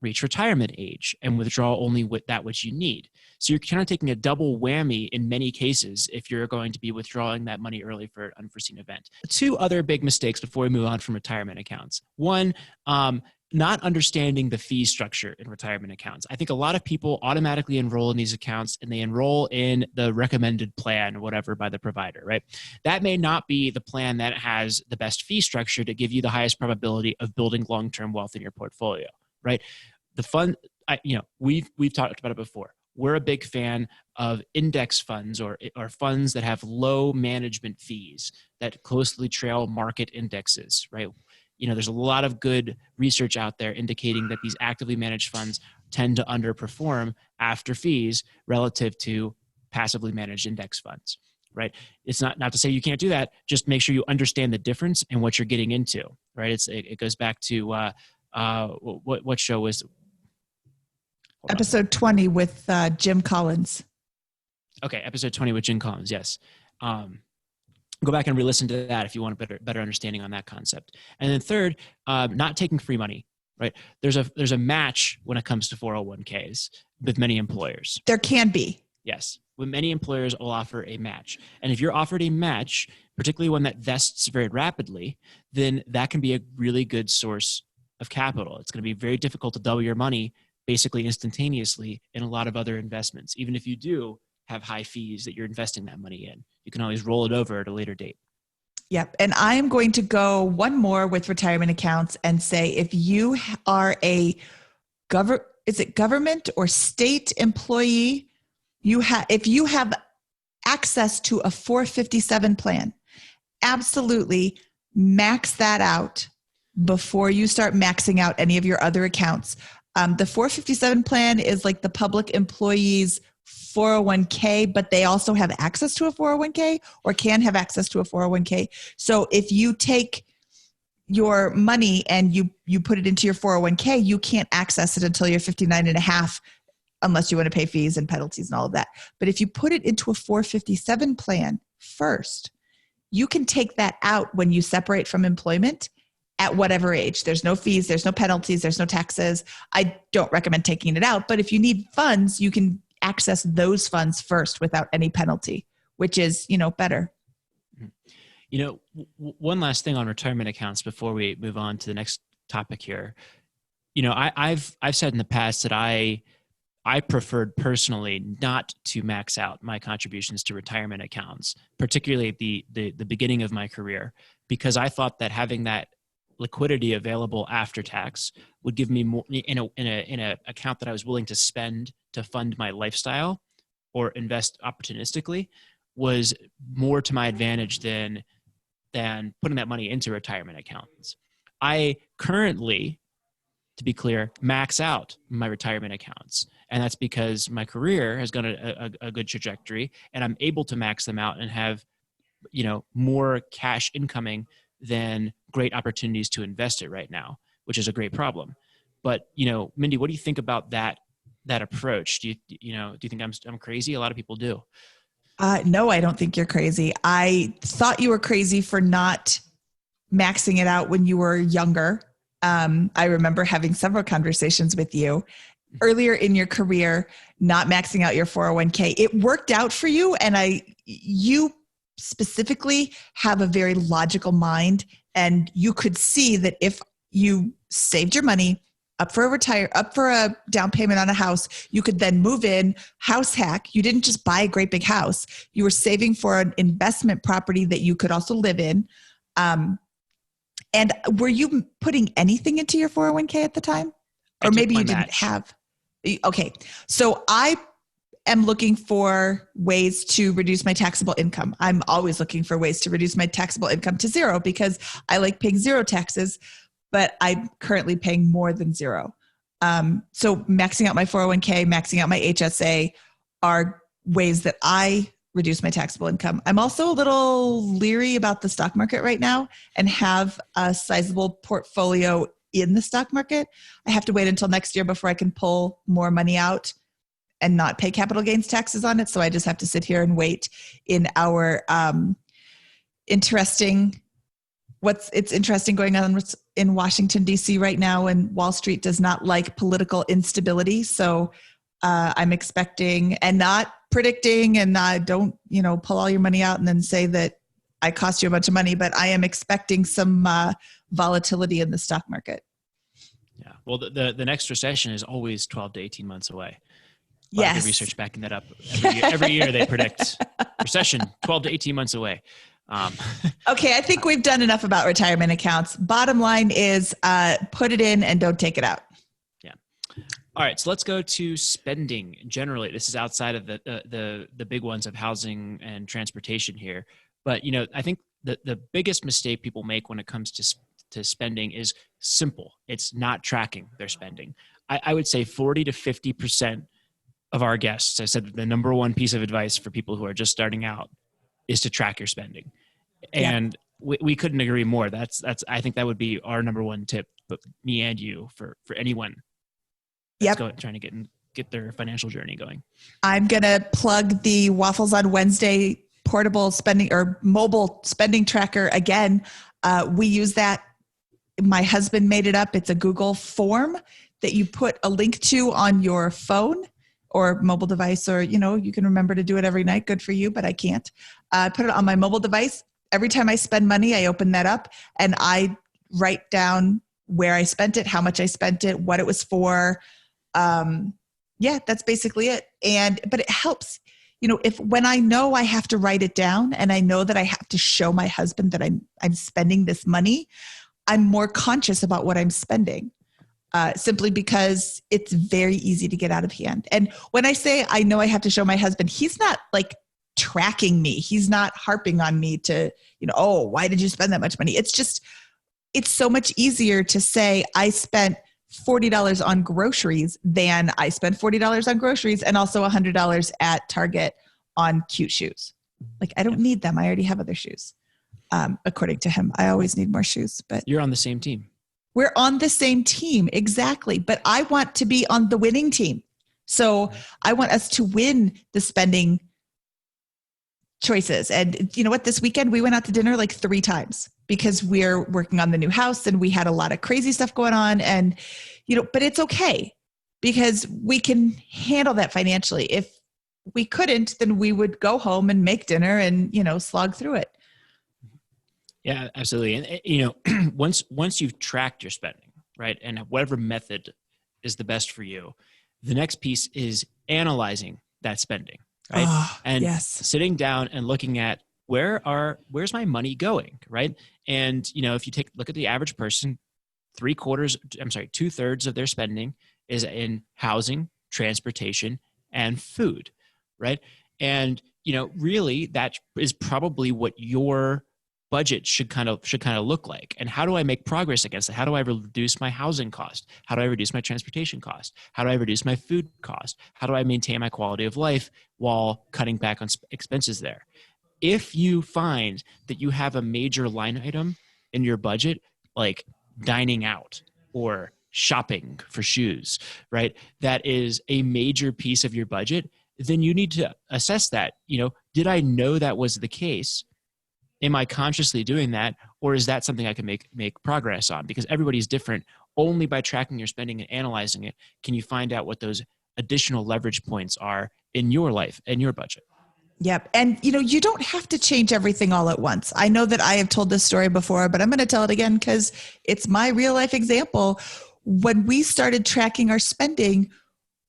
reach retirement age and withdraw only with that which you need. So you're kind of taking a double whammy in many cases if you're going to be withdrawing that money early for an unforeseen event. Two other big mistakes before we move on from retirement accounts. One, not understanding the fee structure in retirement accounts. I think a lot of people automatically enroll in these accounts and they enroll in the recommended plan, whatever, by the provider, right? That may not be the plan that has the best fee structure to give you the highest probability of building long-term wealth in your portfolio, right? The fund, we've talked about it before. We're a big fan of index funds or funds that have low management fees that closely trail market indexes, right? There's a lot of good research out there indicating that these actively managed funds tend to underperform after fees relative to passively managed index funds, right? It's not to say you can't do that. Just make sure you understand the difference and what you're getting into, right? It goes back to what show was episode 20 with Jim Collins. Okay, episode 20 with Jim Collins, yes. Go back and re-listen to that if you want a better understanding on that concept. And then third, not taking free money, right? There's a match when it comes to 401ks with many employers. There can be. Yes. When many employers will offer a match. And if you're offered a match, particularly one that vests very rapidly, then that can be a really good source of capital. It's going to be very difficult to double your money basically instantaneously in a lot of other investments. Even if you do have high fees that you're investing that money in, you can always roll it over at a later date. Yep. And I'm going to go one more with retirement accounts and say, if you are a government or state employee, if you have access to a 457 plan, absolutely max that out before you start maxing out any of your other accounts. The 457 plan is like the public employees 401k, but they also have access to a 401k or can have access to a 401k. So if you take your money and you put it into your 401k, you can't access it until you're 59 and a half unless you want to pay fees and penalties and all of that. But if you put it into a 457 plan first, you can take that out when you separate from employment at whatever age. There's no fees, there's no penalties, there's no taxes. I don't recommend taking it out, but if you need funds, you can access those funds first without any penalty, which is, better. One last thing on retirement accounts before we move on to the next topic here. I've said in the past that I preferred personally not to max out my contributions to retirement accounts, particularly at the beginning of my career, because I thought that having that liquidity available after tax would give me more in a account that I was willing to spend to fund my lifestyle, or invest opportunistically was more to my advantage than putting that money into retirement accounts. I currently, to be clear, max out my retirement accounts. And that's because my career has gone a good trajectory, and I'm able to max them out and have, more cash incoming than great opportunities to invest it right now, which is a great problem. But, Mindy, what do you think about that approach? Do you think I'm crazy? A lot of people do. No, I don't think you're crazy. I thought you were crazy for not maxing it out when you were younger. I remember having several conversations with you earlier in your career, not maxing out your 401k. It worked out for you. And you specifically have a very logical mind, and you could see that if you saved your money up for a down payment on a house, you could then move in, house hack. You didn't just buy a great big house. You were saving for an investment property that you could also live in. And were you putting anything into your 401k at the time? Or maybe you didn't have. Okay. So I am looking for ways to reduce my taxable income. I'm always looking for ways to reduce my taxable income to zero because I like paying zero taxes, but I'm currently paying more than zero. So maxing out my 401k, maxing out my HSA are ways that I reduce my taxable income. I'm also a little leery about the stock market right now and have a sizable portfolio in the stock market. I have to wait until next year before I can pull more money out and not pay capital gains taxes on it. So I just have to sit here and wait in our interesting going on in Washington, D.C. right now, and Wall Street does not like political instability. So I'm expecting and not predicting, and don't, pull all your money out and then say that I cost you a bunch of money, but I am expecting some volatility in the stock market. Yeah. Well, the next recession is always 12 to 18 months away. Yes. Good research backing that up. Every year they predict recession 12 to 18 months away. Okay, I think we've done enough about retirement accounts. Bottom line is put it in and don't take it out. Yeah. All right, so let's go to spending generally. This is outside of the big ones of housing and transportation here. But, I think the biggest mistake people make when it comes to spending is simple. It's not tracking their spending. I would say 40 to 50% of our guests, I said the number one piece of advice for people who are just starting out is to track your spending. And we couldn't agree more. That's I think that would be our number one tip, but me and you for anyone that's trying to get their financial journey going. I'm going to plug the Waffles on Wednesday portable spending or mobile spending tracker again. We use that. My husband made it up. It's a Google form that you put a link to on your phone or mobile device, or, you can remember to do it every night. Good for you, but I can't. Put it on my mobile device. Every time I spend money, I open that up and I write down where I spent it, how much I spent it, what it was for. That's basically it. But it helps, when I know I have to write it down and I know that I have to show my husband that I'm spending this money, I'm more conscious about what I'm spending. Simply because it's very easy to get out of hand. And when I say I know I have to show my husband, he's not like tracking me. He's not harping on me to, oh, why did you spend that much money? It's just, it's so much easier to say I spent $40 on groceries than I spent $40 on groceries and also $100 at Target on cute shoes. Like, I don't need them. I already have other shoes. According to him, I always need more shoes, but you're on the same team. We're on the same team. Exactly. But I want to be on the winning team. So I want us to win the spending choices. And you know what? This weekend we went out to dinner like 3 times because we're working on the new house and we had a lot of crazy stuff going on. And, but it's okay because we can handle that financially. If we couldn't, then we would go home and make dinner and, slog through it. Yeah, absolutely. And, once you've tracked your spending, right, and whatever method is the best for you, the next piece is analyzing that spending, right? And sitting down and looking at where's my money going, right? And, if you look at the average person, 2/3 of their spending is in housing, transportation, and food, right? And, really that is probably what your budget should kind of look like. And how do I make progress against it? How do I reduce my housing cost? How do I reduce my transportation cost? How do I reduce my food cost? How do I maintain my quality of life while cutting back on expenses there? If you find that you have a major line item in your budget, like dining out or shopping for shoes, right? That is a major piece of your budget, then you need to assess that. Did I know that was the case? Am I consciously doing that? Or is that something I can make progress on? Because everybody's different. Only by tracking your spending and analyzing it can you find out what those additional leverage points are in your life and your budget. Yep. And you don't have to change everything all at once. I know that I have told this story before, but I'm going to tell it again because it's my real life example. When we started tracking our spending,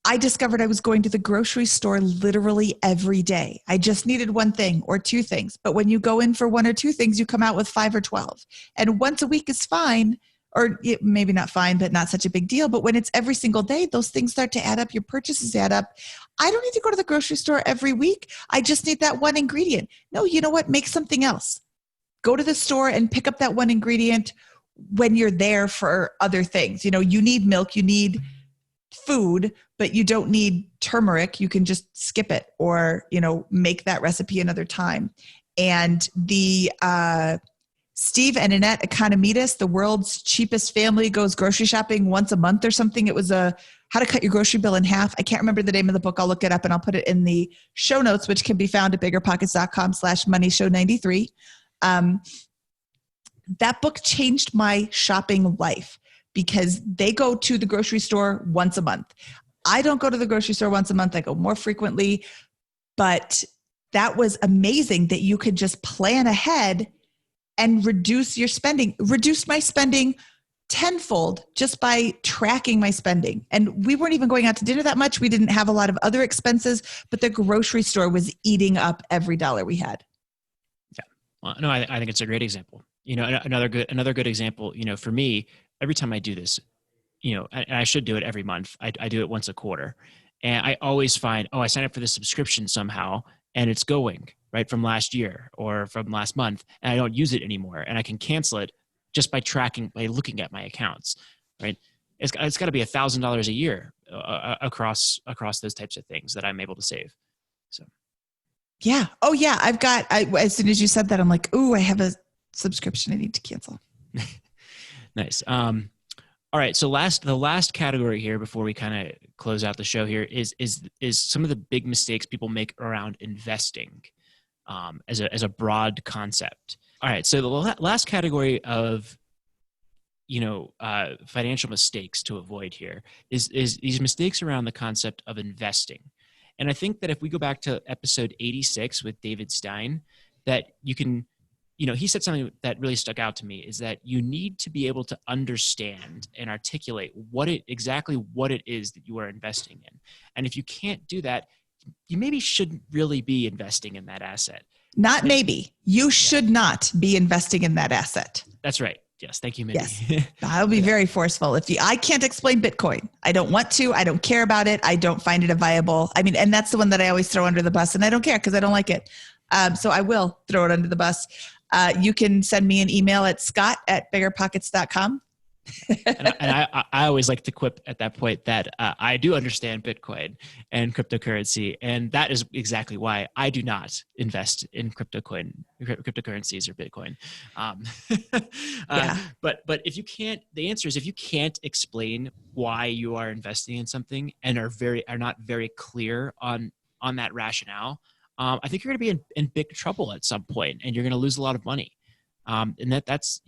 I discovered I was going to the grocery store literally every day. I just needed one thing or two things. But when you go in for one or two things, you come out with 5 or 12. And once a week is fine, or maybe not fine, but not such a big deal. But when it's every single day, those things start to add up. Your purchases add up. I don't need to go to the grocery store every week. I just need that one ingredient. No, you know what? Make something else. Go to the store and pick up that one ingredient when you're there for other things. You need milk, you need food, but you don't need turmeric. You can just skip it or, make that recipe another time. And the Steve and Annette Economides, the world's cheapest family, goes grocery shopping once a month or something. It was how to cut your grocery bill in half. I can't remember the name of the book. I'll look it up and I'll put it in the show notes, which can be found at biggerpockets.com/moneyshow93. That book changed my shopping life because they go to the grocery store once a month. I don't go to the grocery store once a month. I go more frequently, but that was amazing that you could just plan ahead and reduce your spending. Reduced my spending tenfold just by tracking my spending. And we weren't even going out to dinner that much. We didn't have a lot of other expenses, but the grocery store was eating up every dollar we had. Yeah. Well, no, I think it's a great example. Another good example, for me, every time I do this, and I should do it every month. I do it once a quarter. And I always find, I signed up for this subscription somehow and it's going right from last year or from last month and I don't use it anymore. And I can cancel it just by looking at my accounts, right? It's got to be $1,000 a year across those types of things that I'm able to save. So. Yeah. Oh yeah. As soon as you said that, I'm like, ooh, I have a subscription I need to cancel. Nice. All right. So the last category here before we kind of close out the show here is some of the big mistakes people make around investing as a broad concept. All right. So the last category of financial mistakes to avoid here is these mistakes around the concept of investing. And I think that if we go back to episode 86 with David Stein, that you can, he said something that really stuck out to me is that you need to be able to understand and articulate what it is that you are investing in. And if you can't do that, you maybe shouldn't really be investing in that asset. Not maybe. You should not be investing in that asset. That's right. Yes. Thank you, Mindy. Yes. I'll be very forceful. I can't explain Bitcoin. I don't want to. I don't care about it. I don't find it a viable. And that's the one that I always throw under the bus and I don't care because I don't like it. So I will throw it under the bus. You can send me an email at scott@biggerpockets.com. and I always like to quip at that point that I do understand Bitcoin and cryptocurrency, and that is exactly why I do not invest in cryptocurrencies or Bitcoin. Yeah. But if you can't, the answer is if you can't explain why you are investing in something and are not very clear on that rationale, I think you're going to be in big trouble at some point, and you're going to lose a lot of money. And that's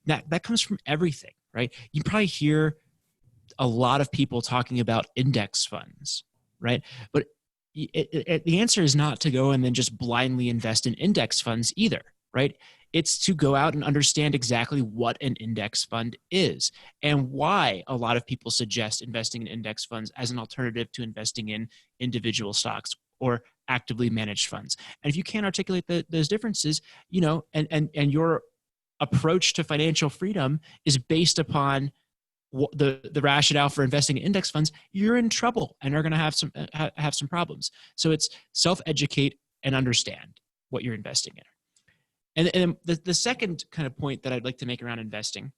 that comes from everything. Right? You probably hear a lot of people talking about index funds, right? But the answer is not to go and then just blindly invest in index funds either, right? It's to go out and understand exactly what an index fund is and why a lot of people suggest investing in index funds as an alternative to investing in individual stocks or actively managed funds. And if you can't articulate those differences, and your approach to financial freedom is based upon the rationale for investing in index funds, you're in trouble and are going to have some problems. So it's self-educate and understand what you're investing in. And the second kind of point that I'd like to make around investing,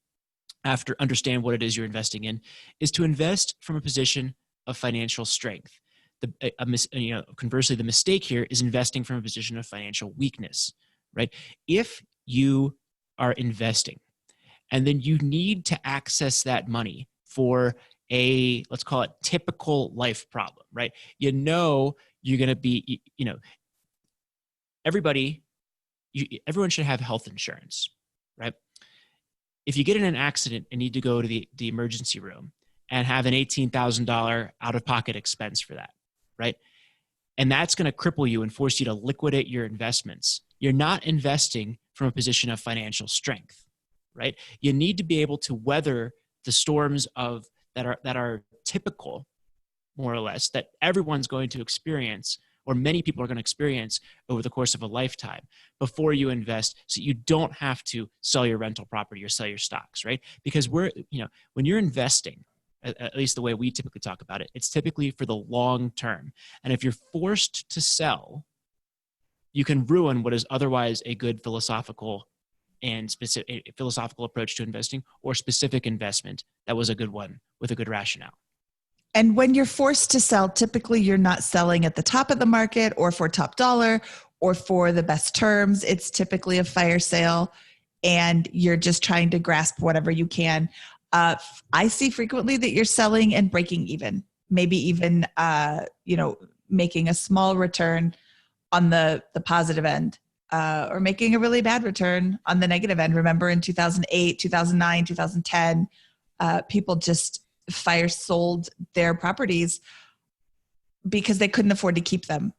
after understand what it is you're investing in, is to invest from a position of financial strength. Conversely, the mistake here is investing from a position of financial weakness, right? If you are investing and then you need to access that money for a, let's call it, typical life problem, right? You're going to be, everyone should have health insurance, right? If you get in an accident and need to go to the emergency room and have an $18,000 out-of-pocket expense for that, right? And that's going to cripple you and force you to liquidate your investments. You're not investing from a position of financial strength, right? You need to be able to weather the storms that are typical, more or less, that everyone's going to experience, or many people are going to experience over the course of a lifetime, before you invest, so you don't have to sell your rental property or sell your stocks, right? Because when you're investing, at least the way we typically talk about it, it's typically for the long term. And if you're forced to sell, you can ruin what is otherwise a good philosophical approach to investing, or specific investment that was a good one with a good rationale. And when you're forced to sell, typically you're not selling at the top of the market or for top dollar or for the best terms. It's typically a fire sale, and you're just trying to grasp whatever you can. I see frequently that you're selling and breaking even, maybe even making a small return on the positive end, or making a really bad return on the negative end. Remember in 2008, 2009, 2010, people just fire sold their properties because they couldn't afford to keep them.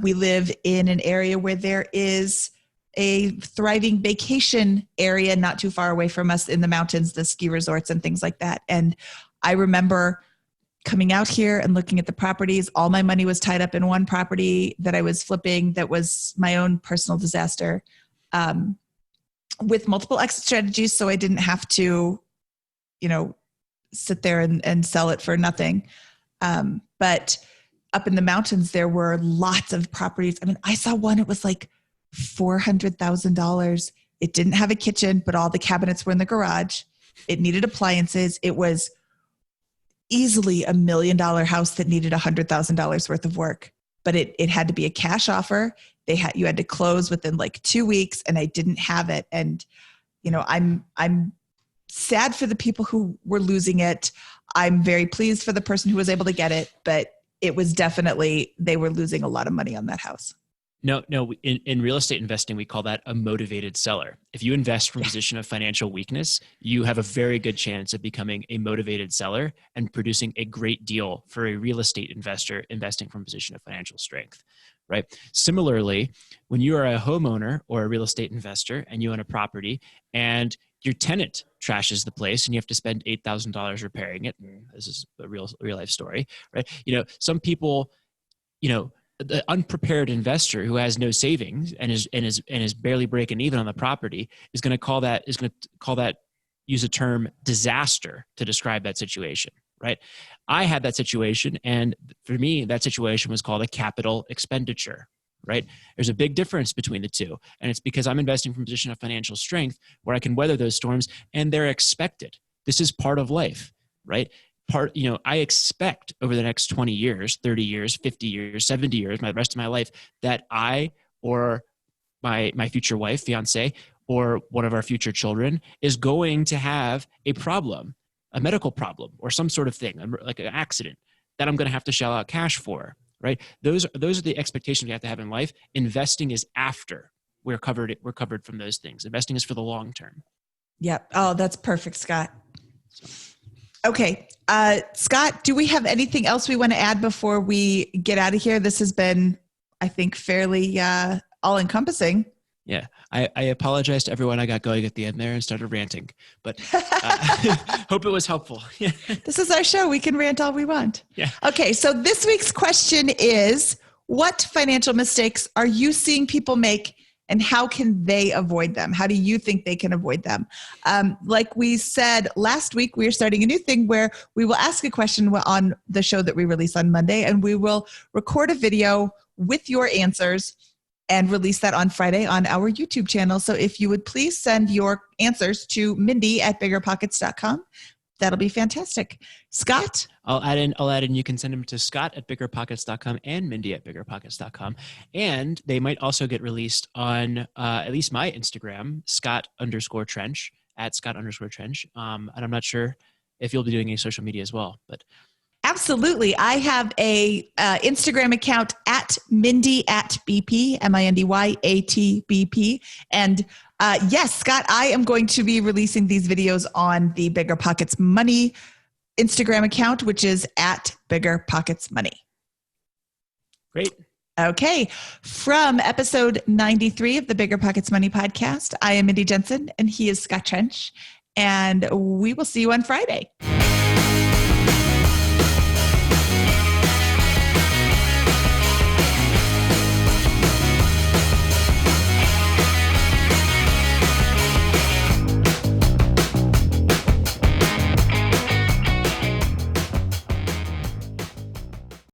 We live in an area where there is a thriving vacation area not too far away from us in the mountains, the ski resorts and things like that. And I remember coming out here and looking at the properties. All my money was tied up in one property that I was flipping that was my own personal disaster, with multiple exit strategies. So I didn't have to, sit there and sell it for nothing. But up in the mountains, there were lots of properties. I mean, I saw one, it was like $400,000. It didn't have a kitchen, but all the cabinets were in the garage. It needed appliances. It was easily $1 million house that needed $100,000 worth of work, but it had to be a cash offer. You had to close within like 2 weeks, and I didn't have it. And, I'm sad for the people who were losing it. I'm very pleased for the person who was able to get it, but it was definitely, they were losing a lot of money on that house. No. In real estate investing, we call that a motivated seller. If you invest from a position of financial weakness, you have a very good chance of becoming a motivated seller and producing a great deal for a real estate investor investing from a position of financial strength, right? Similarly, when you are a homeowner or a real estate investor and you own a property and your tenant trashes the place and you have to spend $8,000 repairing it, and this is a real life story, right? Some people, the unprepared investor who has no savings and is barely breaking even on the property is going to call that use a term disaster to describe that situation, right? I had that situation, and for me, that situation was called a capital expenditure, right? There's a big difference between the two, and it's because I'm investing from a position of financial strength where I can weather those storms, and they're expected. This is part of life, right? I expect over the next 20 years, 30 years, 50 years, 70 years, the rest of my life, that I or my future wife, fiance, or one of our future children is going to have a problem, a medical problem, or some sort of thing, like an accident that I'm going to have to shell out cash for, right? Those are the expectations we have to have in life. Investing is after we're covered from those things. Investing is for the long term. Yep. Oh, that's perfect, Scott. Okay. Scott, do we have anything else we want to add before we get out of here? This has been, I think, fairly all-encompassing. Yeah. I apologize to everyone I got going at the end there and started ranting, but hope it was helpful. Yeah. This is our show. We can rant all we want. Yeah. Okay. So this week's question is, what financial mistakes are you seeing people make, and how can they avoid them? How do you think they can avoid them? Like we said last week, we are starting a new thing where we will ask a question on the show that we release on Monday, and we will record a video with your answers and release that on Friday on our YouTube channel. So if you would please send your answers to Mindy@BiggerPockets.com, that'll be fantastic. Scott? I'll add in, you can send them to Scott@BiggerPockets.com and Mindy@BiggerPockets.com. And they might also get released on at least my Instagram, Scott_Trench, @Scott_Trench. And I'm not sure if you'll be doing any social media as well, but Absolutely. I have a Instagram account @Mindy@BP, MINDYATBP. And yes, Scott, I am going to be releasing these videos on the BiggerPockets Money Instagram account, which is @BiggerPocketsMoney. Great. Okay. From episode 93 of the BiggerPockets Money podcast, I am Mindy Jensen and he is Scott Trench. And we will see you on Friday.